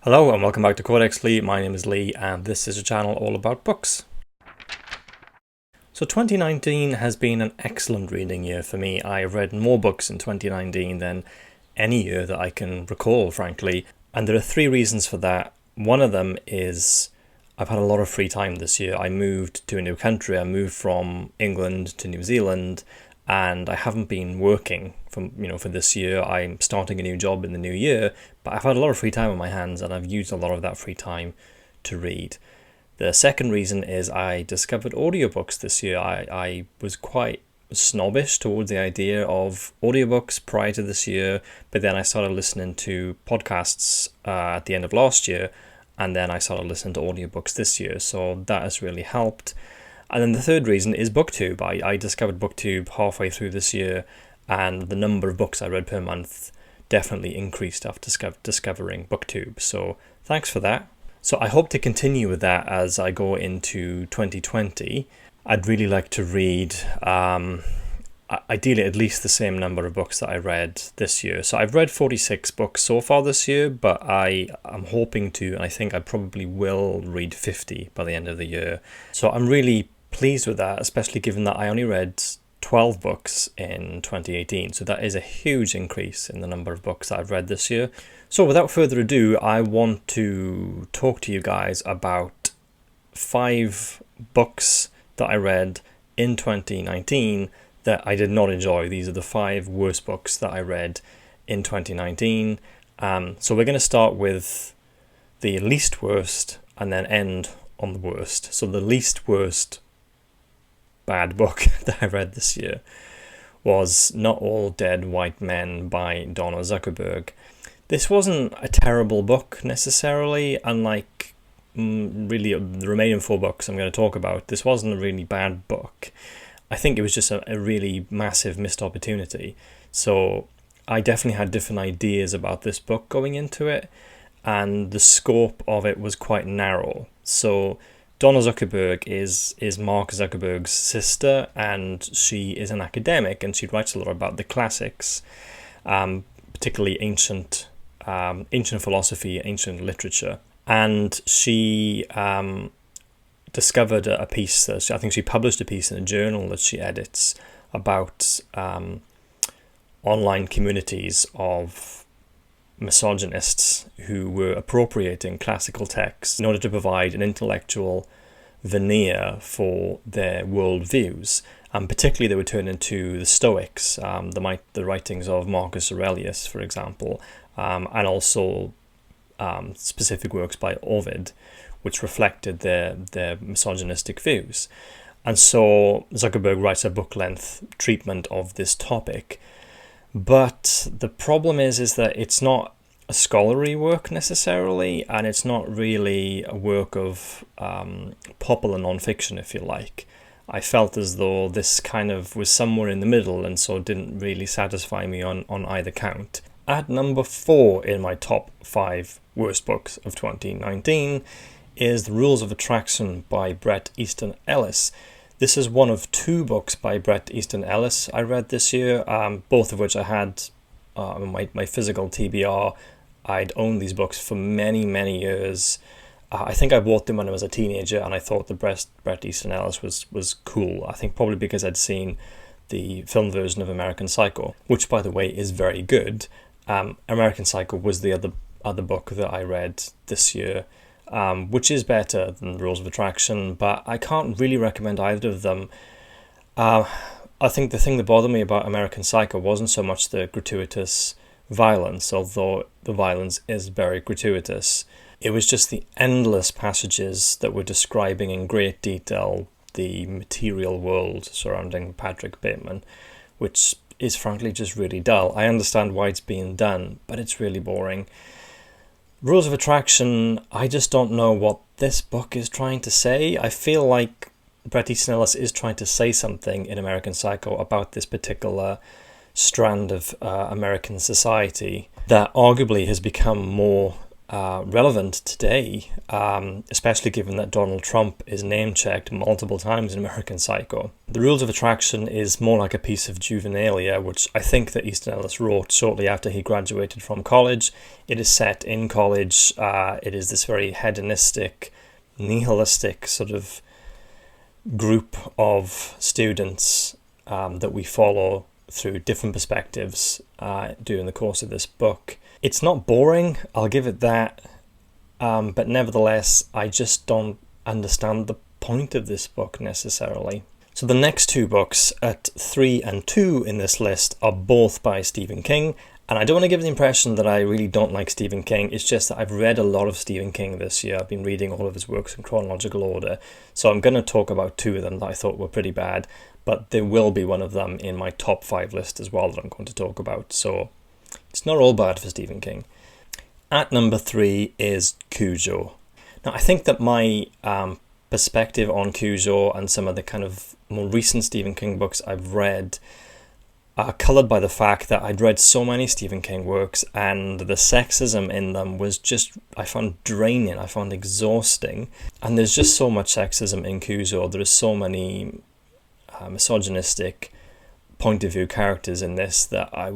Hello and welcome back to Codex Lee. My name is Lee and this is a channel all about books. So 2019 has been an excellent reading year for me. I read more books in 2019 than any year that I can recall, frankly. And there are three reasons for that. One of them is I've had a lot of free time this year. I moved to a new country. I moved from England to New Zealand and I haven't been working for this year. I'm starting a new job in the new year, but I've had a lot of free time on my hands and I've used a lot of that free time to read. The second reason is I discovered audiobooks this year. I was quite snobbish towards the idea of audiobooks prior to this year, but then I started listening to podcasts at the end of last year, and then I started listening to audiobooks this year, so that has really helped. And then the third reason is BookTube. I discovered BookTube halfway through this year, and the number of books I read per month definitely increased after discovering BookTube. So thanks for that. So I hope to continue with that as I go into 2020. I'd really like to read, ideally at least the same number of books that I read this year. So I've read 46 books so far this year, but I am hoping to, and I think I probably will read 50 by the end of the year. So I'm really pleased with that, especially given that I only read 12 books in 2018. So that is a huge increase in the number of books that I've read this year. So without further ado, I want to talk to you guys about 5 books that I read in 2019 that I did not enjoy. These are the 5 worst books that I read in 2019. So we're going to start with the least worst and then end on the worst. So the least worst bad book that I read this year was Not All Dead White Men by Donna Zuckerberg. This wasn't a terrible book necessarily, unlike really the remaining 4 books I'm going to talk about. This wasn't a really bad book. I think it was just a really massive missed opportunity. So I definitely had different ideas about this book going into it, and the scope of it was quite narrow. So Donna Zuckerberg is Mark Zuckerberg's sister, and she is an academic, and she writes a lot about the classics, particularly ancient philosophy, ancient literature. And she discovered a piece that I think she published a piece in a journal that she edits about online communities of misogynists who were appropriating classical texts in order to provide an intellectual veneer for their worldviews. And particularly they were turned into the Stoics, the writings of Marcus Aurelius, for example, and also specific works by Ovid, which reflected their misogynistic views. And so Zuckerberg writes a book-length treatment of this topic. But the problem is that it's not a scholarly work necessarily, and it's not really a work of popular non-fiction, if you like. I felt as though this kind of was somewhere in the middle, and so didn't really satisfy me on either count. At number 4 in my top 5 worst books of 2019 is The Rules of Attraction by Bret Easton Ellis. This is one of 2 books by Bret Easton Ellis I read this year, both of which I had my physical TBR. I'd owned these books for many, many years. I think I bought them when I was a teenager, and I thought the Bret Easton Ellis was cool. I think probably because I'd seen the film version of American Psycho, which, by the way, is very good. American Psycho was the other book that I read this year, which is better than The Rules of Attraction, but I can't really recommend either of them. I think the thing that bothered me about American Psycho wasn't so much the gratuitous violence, although the violence is very gratuitous. It was just the endless passages that were describing in great detail the material world surrounding Patrick Bateman, which is frankly just really dull. I understand why it's being done, but it's really boring. Rules of Attraction, I just don't know what this book is trying to say. I feel like Bret Easton Ellis is trying to say something in American Psycho about this particular strand of American society that arguably has become more relevant today, especially given that Donald Trump is name-checked multiple times in American Psycho. The Rules of Attraction is more like a piece of juvenilia, which I think that Easton Ellis wrote shortly after he graduated from college. It is set in college. It is this very hedonistic, nihilistic sort of group of students that we follow through different perspectives during the course of this book. It's not boring, I'll give it that, but nevertheless, I just don't understand the point of this book necessarily. So the next two books at 3 and 2 in this list are both by Stephen King, and I don't want to give the impression that I really don't like Stephen King. It's just that I've read a lot of Stephen King this year. I've been reading all of his works in chronological order, so I'm going to talk about two of them that I thought were pretty bad, but there will be one of them in my top 5 list as well that I'm going to talk about, so it's not all bad for Stephen King. At number 3 is Cujo. Now, I think that my perspective on Cujo and some of the kind of more recent Stephen King books I've read are coloured by the fact that I'd read so many Stephen King works and the sexism in them was just, I found draining, I found exhausting. And there's just so much sexism in Cujo. There are so many misogynistic point of view characters in this that I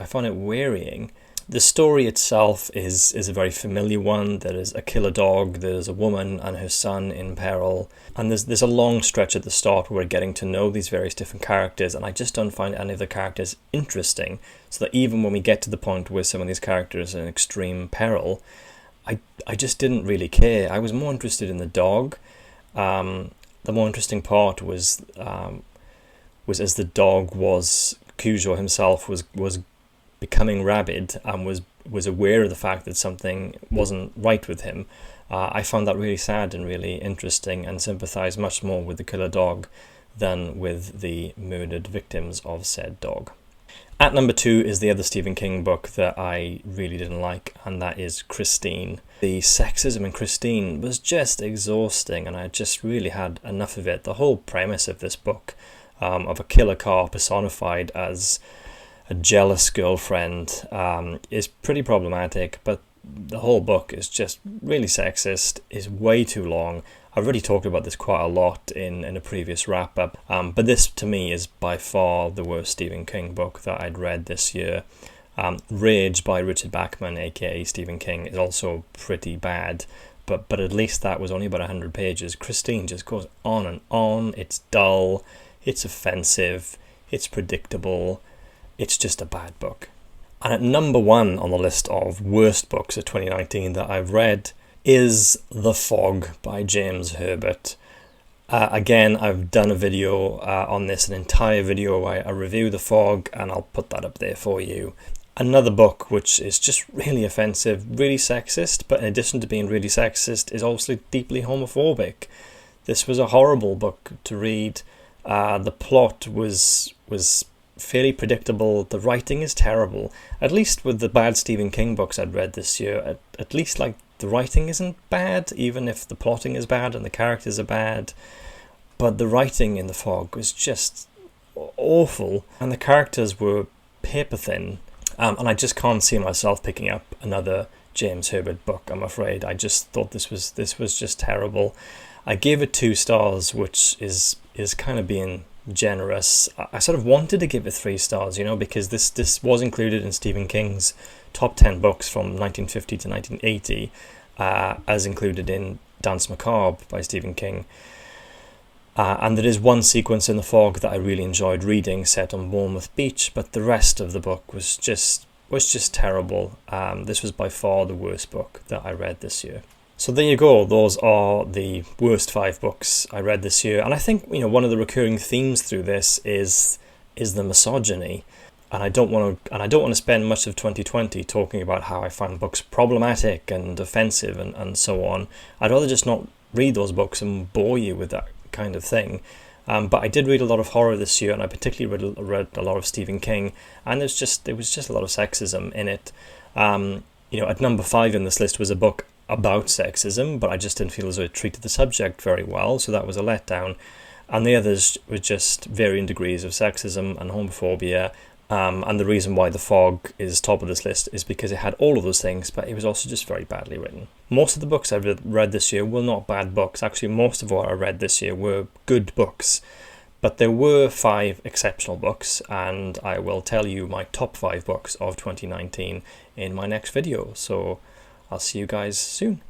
found it wearying. The story itself is a very familiar one. There is a killer dog, there's a woman and her son in peril, and there's a long stretch at the start where we're getting to know these various different characters, and I just don't find any of the characters interesting, so that even when we get to the point where some of these characters are in extreme peril, I just didn't really care. I was more interested in the dog. The more interesting part was as the dog Cujo himself was becoming rabid and was aware of the fact that something wasn't right with him. I found that really sad and really interesting and sympathised much more with the killer dog than with the murdered victims of said dog. At number 2 is the other Stephen King book that I really didn't like, and that is Christine. The sexism in Christine was just exhausting, and I just really had enough of it. The whole premise of this book, of a killer car personified as a jealous girlfriend, is pretty problematic, but the whole book is just really sexist, is way too long. I've already talked about this quite a lot in a previous wrap-up, but this to me is by far the worst Stephen King book that I'd read this year. Rage by Richard Bachman, aka Stephen King, is also pretty bad, but at least that was only about 100 pages. Christine just goes on and on. It's dull, it's offensive, it's predictable. It's just a bad book. And at number 1 on the list of worst books of 2019 that I've read is The Fog by James Herbert. Again, I've done a video on this, an entire video where I review The Fog, and I'll put that up there for you. Another book which is just really offensive, really sexist, but in addition to being really sexist, is obviously deeply homophobic. This was a horrible book to read. The plot was fairly predictable. The writing is terrible. At least with the bad Stephen King books I'd read this year, at least like the writing isn't bad, even if the plotting is bad and the characters are bad. But the writing in The Fog was just awful, and the characters were paper thin. And I just can't see myself picking up another James Herbert book, I'm afraid. I just thought this was just terrible. I gave it 2 stars, which is kind of being generous. I sort of wanted to give it 3 stars, because this was included in Stephen King's top 10 books from 1950 to 1980, as included in Danse Macabre by Stephen King. And there is one sequence in The Fog that I really enjoyed reading, set on Bournemouth Beach, but the rest of the book was just terrible. This was by far the worst book that I read this year. So there you go. Those are the worst 5 books I read this year, and I think one of the recurring themes through this is the misogyny. And I don't want to spend much of 2020 talking about how I find books problematic and offensive and so on. I'd rather just not read those books and bore you with that kind of thing. But I did read a lot of horror this year, and I particularly read a lot of Stephen King, and there was just a lot of sexism in it. At number 5 in this list was a book about sexism, but I just didn't feel as though it treated the subject very well, so that was a letdown. And the others were just varying degrees of sexism and homophobia, And the reason why The Fog is top of this list is because it had all of those things, but it was also just very badly written. Most of the books I've read this year were not bad books. Actually, most of what I read this year were good books. But there were 5 exceptional books, and I will tell you my top 5 books of 2019 in my next video. So I'll see you guys soon.